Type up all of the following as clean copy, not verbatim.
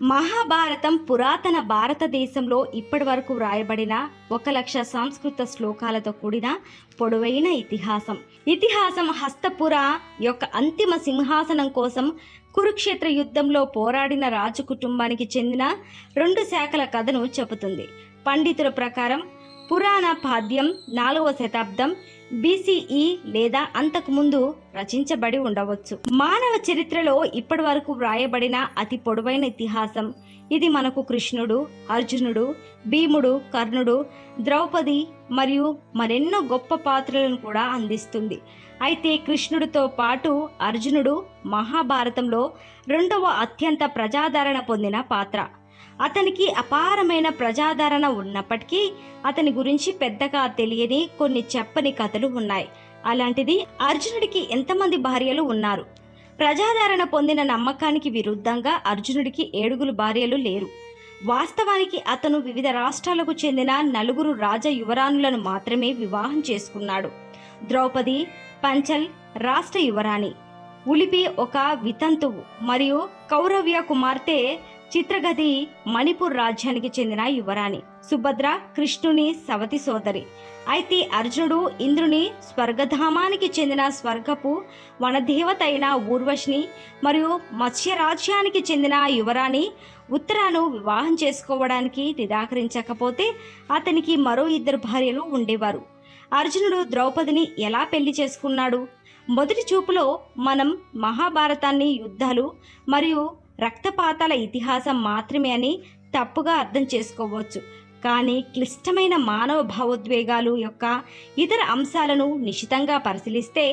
మహాభారతం పురాతన భారతదేశంలో ఇప్పటివరకు వ్రాయబడిన 1,00,000 సంస్కృత శ్లోకాలతో కూడిన పొడవైన ఇతిహాసం హస్తపుర యొక్క అంతిమ సింహాసనం కోసం కురుక్షేత్ర యుద్ధంలో పోరాడిన రాజు కుటుంబానికి చెందిన 2 శాఖల కథను చెబుతుంది. పండితుల ప్రకారం పురాణ పాద్యం 4వ శతాబ్దం BCE లేదా అంతకుముందు రచించబడి ఉండవచ్చు. మానవ చరిత్రలో ఇప్పటి వరకు వ్రాయబడిన అతి పొడవైన ఇతిహాసం ఇది. మనకు కృష్ణుడు, అర్జునుడు, భీముడు, కర్ణుడు, ద్రౌపది మరియు మరెన్నో గొప్ప పాత్రలను కూడా అందిస్తుంది. అయితే కృష్ణుడితో పాటు అర్జునుడు మహాభారతంలో 2వ అత్యంత ప్రజాదరణ పొందిన పాత్ర. అతనికి అపారమైన ప్రజాదరణ ఉన్నప్పటికీ అతని గురించి పెద్దగా తెలియని కొన్ని చెప్పని కథలు ఉన్నాయి. అలాంటిది అర్జునుడికి ఎంతమంది భార్యలు ఉన్నారు? ప్రజాదరణ పొందిన నమ్మకానికి విరుద్ధంగా అర్జునుడికి 7 భార్యలు లేరు. వాస్తవానికి అతను వివిధ రాష్ట్రాలకు చెందిన 4 రాజ యువరాణులను మాత్రమే వివాహం చేసుకున్నాడు. ద్రౌపది పంచల్ రాష్ట్ర యువరాణి, ఉలిపి ఒక వితంతువు మరియు కౌరవ్య కుమార్తె చిత్రగతి మణిపూర్ రాజ్యానికి చెందిన యువరాణి. సుభద్ర కృష్ణుని సవతి సోదరి. అయితే అర్జునుడు ఇంద్రుని స్వర్గధామానికి చెందిన స్వర్గపు వనదేవత అయిన ఊర్వశిని మరియు మత్స్య రాజ్యానికి చెందిన యువరాణి ఉత్తరాను వివాహం చేసుకోవడానికి నిరాకరించకపోతే అతనికి మరో 2 భార్యలు ఉండేవారు. అర్జునుడు ద్రౌపదిని ఎలా పెళ్లి చేసుకున్నాడు? మొదటి చూపులో మనం మహాభారతాన్ని యుద్ధాలు మరియు రక్తపాతాల ఇతిహాసం మాత్రమే అని తప్పుగా అర్థం చేసుకోవచ్చు. కానీ క్లిష్టమైన మానవ భావోద్వేగాలు యొక్క ఇతర అంశాలను నిశితంగా పరిశీలిస్తే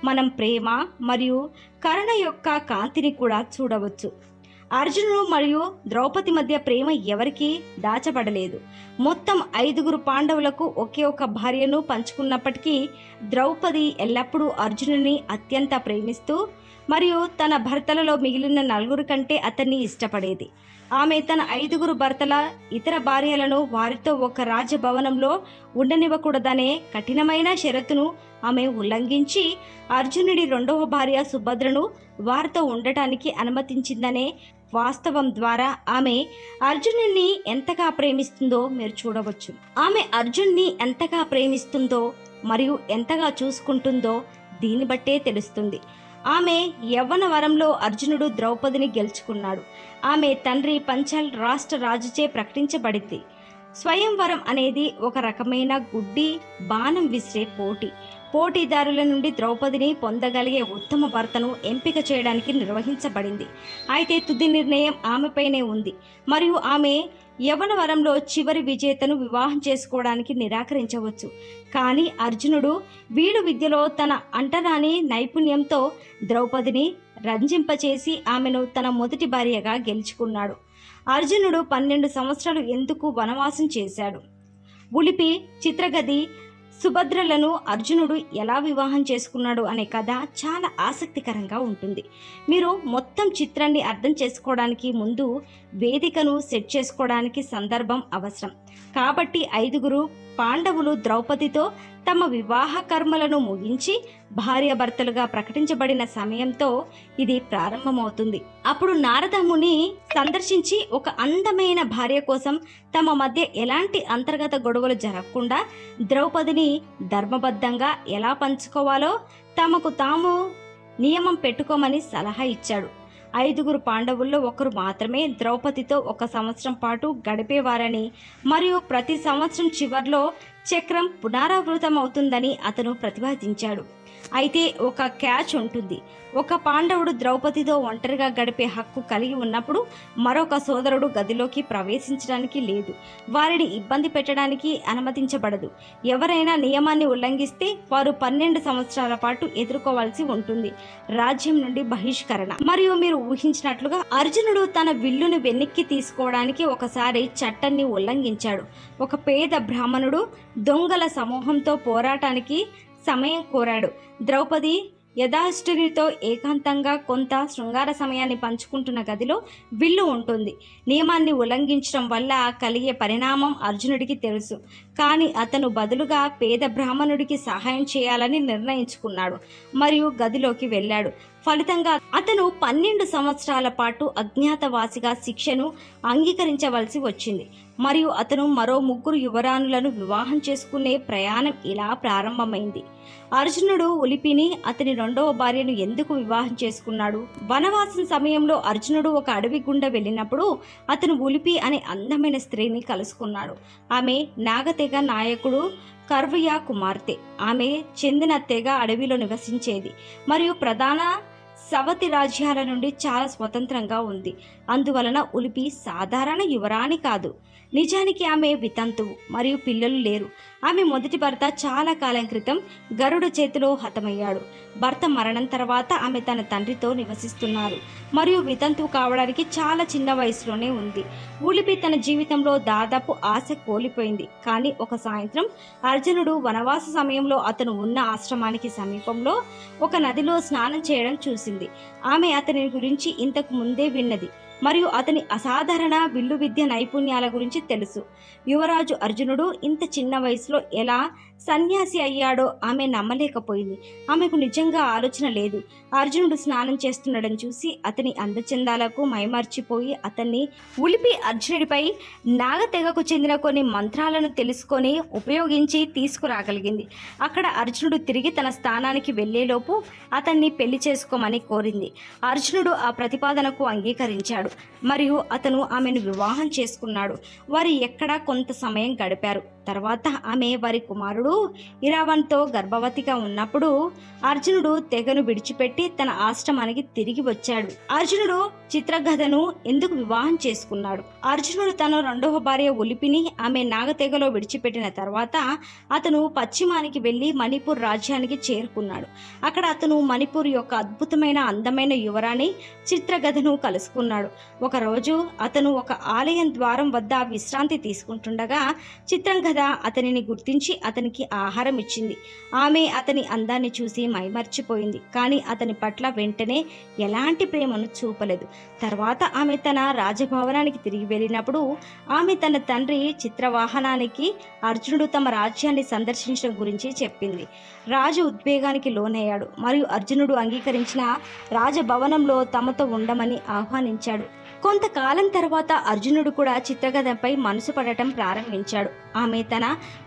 మనం ప్రేమ మరియు కరుణ యొక్క కాంతిని కూడా చూడవచ్చు. అర్జునుడు మరియు ద్రౌపది మధ్య ప్రేమ ఎవరికీ దాచబడలేదు. మొత్తం 5 పాండవులకు ఒకే ఒక భార్యను పంచుకున్నప్పటికీ ద్రౌపది ఎల్లప్పుడూ అర్జునుడిని అత్యంత ప్రేమిస్తూ మరియు తన భర్తలలో మిగిలిన 4 కంటే అతన్ని ఇష్టపడేది. ఆమె తన 5 భర్తల ఇతర భార్యలను వారితో ఒక రాజభవనంలో ఉండనివ్వకూడదనే కఠినమైన షరతును ఆమె ఉల్లంఘించి అర్జునుడి 2వ భార్య సుభద్రను వారితో ఉండటానికి అనుమతించిందనే వాస్తవం ద్వారా ఆమె అర్జునుడిని ఎంతగా ప్రేమిస్తుందో మీరు చూడవచ్చు. ఆమె అర్జున్ని ఎంతగా ప్రేమిస్తుందో మరియు ఎంతగా చూసుకుంటుందో దీన్ని బట్టే తెలుస్తుంది. ఆమె యవ్వన వరంలో అర్జునుడు ద్రౌపదిని గెలుచుకున్నాడు. ఆమె తండ్రి పంచాల్ రాష్ట్ర రాజుచే ప్రకటించబడింది. స్వయంవరం అనేది ఒక రకమైన గుడ్డి బాణం విసిరే పోటీదారుల నుండి ద్రౌపదిని పొందగలిగే ఉత్తమ భర్తను ఎంపిక చేయడానికి నిర్వహించబడింది. అయితే తుది నిర్ణయం ఆమెపైనే ఉంది మరియు ఆమె యవ్వన వరంలో చివరి విజేతను వివాహం చేసుకోవడానికి నిరాకరించవచ్చు. కానీ అర్జునుడు వీడు విద్యలో తన అంటరాని నైపుణ్యంతో ద్రౌపదిని రంజింపచేసి ఆమెను తన మొదటి భార్యగా గెలుచుకున్నాడు. అర్జునుడు 12 సంవత్సరాలు ఎందుకు వనవాసం చేశాడు? ఉలిపి చిత్రగతి సుభద్రలను అర్జునుడు ఎలా వివాహం చేసుకున్నాడు అనే కథ చాలా ఆసక్తికరంగా ఉంటుంది. మీరు మొత్తం చిత్రాన్ని అర్థం చేసుకోవడానికి ముందు వేదికను సెట్ చేసుకోవడానికి సందర్భం అవసరం. కాబట్టి 5 పాండవులు ద్రౌపదితో తమ వివాహ కర్మలను ముగించి భార్యాభర్తలుగా ప్రకటించబడిన సమయంతో ఇది ప్రారంభమవుతుంది. అప్పుడు నారద ముని సందర్శించి ఒక అందమైన భార్య కోసం తమ మధ్య ఎలాంటి అంతర్గత గొడవలు జరగకుండా ద్రౌపదిని ధర్మబద్ధంగా ఎలా పంచుకోవాలో తమకు తాము నియమం పెట్టుకోమని సలహా ఇచ్చాడు. 5 పాండవుల్లో ఒకరు మాత్రమే ద్రౌపదితో 1 సంవత్సరం పాటు గడిపేవారని మరియు ప్రతి సంవత్సరం చివర్లో చక్రం పునరావృతం అవుతుందని అతను ప్రతిపాదించాడు. అయితే ఒక క్యాచ్ ఉంటుంది. ఒక పాండవుడు ద్రౌపదితో ఒంటరిగా గడిపే హక్కు కలిగి ఉన్నప్పుడు మరొక సోదరుడు గదిలోకి ప్రవేశించడానికి లేదు. వారిని ఇబ్బంది పెట్టడానికి అనుమతించబడదు. ఎవరైనా నియమాన్ని ఉల్లంఘిస్తే వారు 12 సంవత్సరాల పాటు ఎదుర్కోవాల్సి ఉంటుంది, రాజ్యం నుండి బహిష్కరణ. మరియు మీరు ఊహించినట్లుగా అర్జునుడు తన విల్లును వెనక్కి తీసుకోవడానికి ఒకసారి చట్టాన్ని ఉల్లంఘించాడు. ఒక పేద బ్రాహ్మణుడు దొంగల సమూహంతో పోరాటానికి సమయం కోరాడు. ద్రౌపది యథాష్ఠునితో ఏకాంతంగా కొంత శృంగార సమయాన్ని పంచుకుంటున్న గదిలో విల్లు ఉంటుంది. నియమాన్ని ఉల్లంఘించడం వల్ల కలిగే పరిణామం అర్జునుడికి తెలుసు. కానీ అతను బదులుగా పేద బ్రాహ్మణుడికి సహాయం చేయాలని నిర్ణయించుకున్నాడు మరియు గదిలోకి వెళ్ళాడు. ఫలితంగా అతను 12 సంవత్సరాల పాటు అజ్ఞాతవాసిగా శిక్షను అంగీకరించవలసి వచ్చింది. మరియు అతను మరో 3 యువరాణులను వివాహం చేసుకునే ప్రయాణం ఇలా ప్రారంభమైంది. అర్జునుడు ఉలిపిని, అతని 2వ భార్యను ఎందుకు వివాహం చేసుకున్నాడు? వనవాసం సమయంలో అర్జునుడు ఒక అడవి గుండా వెళ్ళినప్పుడు అతను ఉలిపి అనే అందమైన స్త్రీని కలుసుకున్నాడు. ఆమె నాగతెగ నాయకుడు కర్వయ్య కుమార్తె. ఆమె చెందిన తెగ అడవిలో నివసించేది మరియు ప్రధాన సవతి రాజ్యాల నుండి చాలా స్వతంత్రంగా ఉంది. అందువలన ఉలిపి సాధారణ యువరాణి కాదు. నిజానికి ఆమె వితంతువు మరియు పిల్లలు లేరు. ఆమె మొదటి భర్త చాలా కాలం క్రితం గరుడ చేతిలో హతమయ్యాడు. భర్త మరణం తర్వాత ఆమె తన తండ్రితో నివసిస్తున్నారు మరియు వితంతువు కావడానికి చాలా చిన్న వయసులోనే ఉంది. ఉలిపి తన జీవితంలో దాదాపు ఆశ కోల్పోయింది. కానీ ఒక సాయంత్రం అర్జునుడు వనవాస సమయంలో అతను ఉన్న ఆశ్రమానికి సమీపంలో ఒక నదిలో స్నానం చేయడం చూసింది. ఆమె అతని గురించి ఇంతకు ముందే విన్నది మరియు అతని అసాధారణ విల్లు విద్య నైపుణ్యాల గురించి తెలుసు. యువరాజు అర్జునుడు ఇంత చిన్న వయసులో ఎలా సన్యాసి అయ్యాడో ఆమె నమ్మలేకపోయింది. ఆమెకు నిజంగా ఆలోచన లేదు. అర్జునుడు స్నానం చేస్తుండడం చూసి అతని అందచందాలకు మైమర్చిపోయి అతన్ని ఉలిపి అర్జునుడిపై నాగతెగకు చెందిన కొన్ని మంత్రాలను తెలుసుకొని ఉపయోగించి తీసుకురాగలిగింది. అక్కడ అర్జునుడు తిరిగి తన స్థానానికి వెళ్లేలోపు అతన్ని పెళ్లి చేసుకోమని కోరింది. అర్జునుడు ఆ ప్రతిపాదనకు అంగీకరించాడు మరియు అతను ఆమెను వివాహం చేసుకున్నాడు. వారు ఎక్కడా కొంత సమయం గడిపారు. తర్వాత ఆమె వారి కుమారుడు ఇరావన్తో గర్భవతిగా ఉన్నప్పుడు అర్జునుడు తెగను విడిచిపెట్టి తన ఆశ్రమానికి తిరిగి వచ్చాడు. అర్జునుడు చిత్రగదను ఎందుకు వివాహం చేసుకున్నాడు? అర్జునుడు తన 2వ భార్య ఉలిపిని ఆమె నాగతెగలో విడిచిపెట్టిన తర్వాత అతను పశ్చిమానికి వెళ్ళి మణిపూర్ రాజ్యానికి చేరుకున్నాడు. అక్కడ అతను మణిపూర్ యొక్క అద్భుతమైన అందమైన యువరాణి చిత్రగదను కలుసుకున్నాడు. ఒకరోజు అతను ఒక ఆలయం ద్వారం వద్ద విశ్రాంతి తీసుకుంటుండగా చిత్రగద అతనిని గుర్తించి అతనికి ఆహారం ఇచ్చింది. ఆమె అతని అందాన్ని చూసి మైమర్చిపోయింది. కానీ అతని పట్ల వెంటనే ఎలాంటి ప్రేమను చూపలేదు. తర్వాత ఆమె తన రాజభవనానికి తిరిగి వెళ్ళినప్పుడు ఆమె తన తండ్రి చిత్రవాహనానికి అర్జునుడు తమ రాజ్యాన్ని సందర్శించడం గురించి చెప్పింది. రాజు ఉద్వేగానికి లోనయ్యాడు మరియు అర్జునుడు అంగీకరించిన రాజభవనంలో తమతో ఉండమని ఆహ్వానించాడు. కొంతకాలం తర్వాత అర్జునుడు కూడా చిత్రగదంపై మనసు పడటం ప్రారంభించాడు. ఆమె తన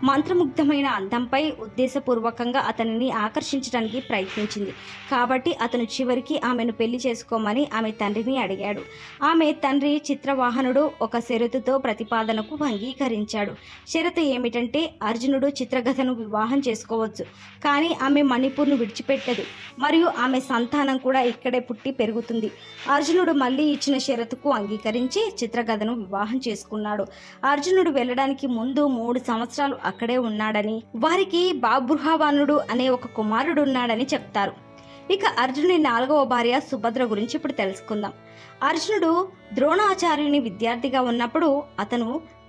మంత్రముగ్ధమైన అందంపై ఉద్దేశపూర్వకంగా అతనిని ఆకర్షించడానికి ప్రయత్నించింది. కాబట్టి అతను చివరికి ఆమెను పెళ్లి చేసుకోమని ఆమె తండ్రిని అడిగాడు. ఆమె తండ్రి చిత్రవాహనుడు ఒక షరతుతో ప్రతిపాదనకు అంగీకరించాడు. షరతు ఏమిటంటే అర్జునుడు చిత్రగదను వివాహం చేసుకోవచ్చు, కానీ ఆమె మణిపూర్ను విడిచిపెట్టదు మరియు ఆమె సంతానం కూడా ఇక్కడే పుట్టి పెరుగుతుంది. అర్జునుడు మళ్ళీ ఇచ్చిన షరతుకు అంగీకరించి చిత్రగదను వివాహం చేసుకున్నాడు. అర్జునుడు వెళ్ళడానికి ముందు 3 సంవత్సరాలు అక్కడే ఉన్నాడని, వారికి బాబృహవానుడు అనే ఒక కుమారుడు ఉన్నాడని చెప్తారు. ఇక అర్జునుడి 4వ భార్య సుభద్ర గురించి ఇప్పుడు తెలుసుకుందాం. అర్జునుడు ద్రోణాచార్యుని విద్యార్థిగా ఉన్నప్పుడు అతను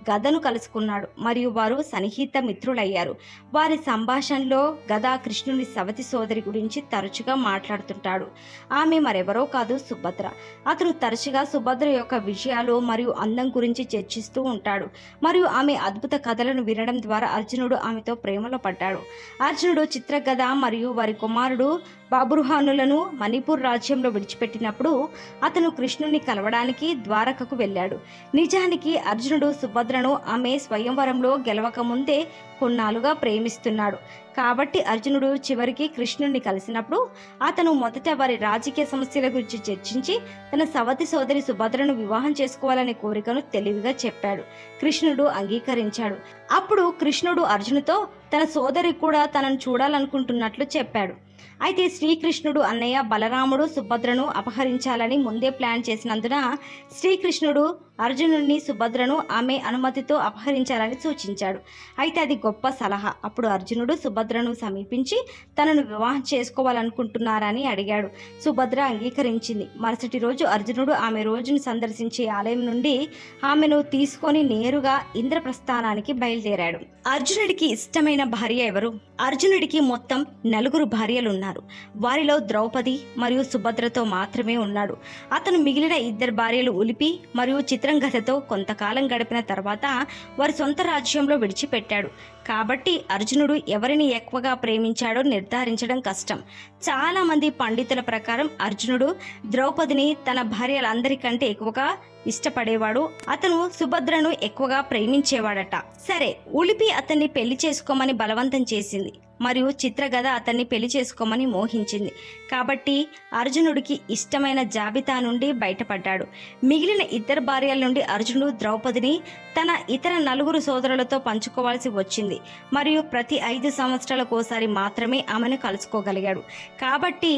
గదను కలుసుకున్నాడు మరియు వారు సన్నిహిత మిత్రులయ్యారు. వారి సంభాషణలో గద కృష్ణుని సవతి సోదరి గురించి తరచుగా మాట్లాడుతుంటాడు. ఆమె మరెవరో కాదు, సుభద్ర. అతను తరచుగా సుభద్ర యొక్క విజయాలు మరియు అందం గురించి చర్చిస్తూ ఉంటాడు మరియు ఆమె అద్భుత కథలను వినడం ద్వారా అర్జునుడు ఆమెతో ప్రేమలో పడ్డాడు. అర్జునుడు చిత్రగద మరియు వారి కుమారుడు బాబృహానులను మణిపూర్ రాజ్యంలో విడిచిపెట్టినప్పుడు అతను కృష్ణుని కలవడానికి ద్వారకకు వెళ్ళాడు. నిజానికి అర్జునుడు సుభద్రను ఆమె స్వయంవరంలో గెలవకముందే కొన్నాళ్ళుగా ప్రేమిస్తున్నాడు. కాబట్టి అర్జునుడు చివరికి కృష్ణుడిని కలిసినప్పుడు అతను మొదట వారి రాజకీయ సమస్యల గురించి చర్చించి తన సవతి సోదరి సుభద్రను వివాహం చేసుకోవాలనే కోరికను తెలివిగా చెప్పాడు. కృష్ణుడు అంగీకరించాడు. అప్పుడు కృష్ణుడు అర్జునుతో తన సోదరి కూడా తనను చూడాలనుకుంటున్నట్లు చెప్పాడు. అయితే శ్రీకృష్ణుడు అన్నయ్య బలరాముడు సుభద్రను అపహరించాలని ముందే ప్లాన్ చేసినందున శ్రీకృష్ణుడు అర్జునుడిని సుభద్రను ఆమె అనుమతితో అపహరించాలని సూచించాడు. అయితే అది గొప్ప సలహా. అప్పుడు అర్జునుడు సుభద్రను సమీపించి తనను వివాహం చేసుకోవాలనుకుంటున్నారని అడిగాడు. సుభద్ర అంగీకరించింది. మరుసటి రోజు అర్జునుడు ఆమె రోజును సందర్శించే ఆలయం నుండి ఆమెను తీసుకొని నేరుగా ఇంద్రప్రస్థానానికి బయలుదేరాడు. అర్జునుడికి ఇష్టమైన భార్య ఎవరు? అర్జునుడికి మొత్తం 4 భార్యలున్నారు. వారిలో ద్రౌపది మరియు సుభద్రతో మాత్రమే ఉన్నాడు. అతను మిగిలిన 2 భార్యలు ఉలిపి మరియు చిత్రంగదతో కొంతకాలం గడిపిన తర్వాత వారి సొంత రాజ్యంలో విడిచిపెట్టాడు. కాబట్టి అర్జునుడు ఎవరిని ఎక్కువగా ప్రేమించాడో నిర్ధారించడం కష్టం. చాలామంది పండితుల ప్రకారం అర్జునుడు ద్రౌపదిని తన భార్యలందరికంటే ఎక్కువగా ఇష్టపడేవాడు. అతను సుభద్రను ఎక్కువగా ప్రేమించేవాడట. సరే, ఉలిపి అతన్ని పెళ్లి చేసుకోమని బలవంతం చేసింది మరియు చిత్రగద అతన్ని పెళ్లి చేసుకోమని మోహించింది. కాబట్టి అర్జునుడికి ఇష్టమైన జాబితా నుండి బయటపడ్డాడు. మిగిలిన ఇద్దరు భార్యల నుండి అర్జునుడు ద్రౌపదిని తన ఇతర 4 సోదరులతో పంచుకోవాల్సి వచ్చింది మరియు ప్రతి 5 సంవత్సరాలకోసారి మాత్రమే ఆమెను కలుసుకోగలిగాడు. కాబట్టి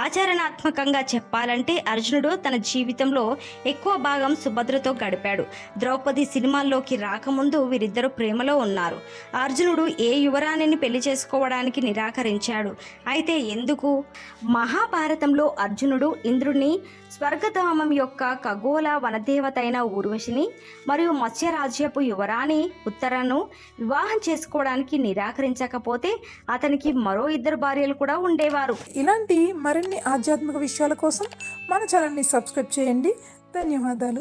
ఆచరణాత్మకంగా చెప్పాలంటే అర్జునుడు తన జీవితంలో ఎక్కువ భాగం సుభద్రతో గడిపాడు. ద్రౌపది సినిమాల్లోకి రాకముందు వీరిద్దరూ ప్రేమలో ఉన్నారు. అర్జునుడు ఏ యువరాణిని పెళ్లి చేసుకోవడానికి నిరాకరించాడు. అయితే ఎందుకు? మహాభారతంలో అర్జునుడు ఇంద్రుడిని, స్వర్గధామం యొక్క ఖగోళ వనదేవత అయిన ఊర్వశిని మరియు మత్స్యరాజ్యపు యువరాణి ఉత్తరను వివాహం చేసుకోవడానికి నిరాకరించకపోతే అతనికి మరో 2 భార్యలు కూడా ఉండేవారు. ఇలాంటి మరిన్ని ఆధ్యాత్మిక విషయాల కోసం మన ఛానల్ని సబ్స్క్రైబ్ చేయండి. ధన్యవాదాలు.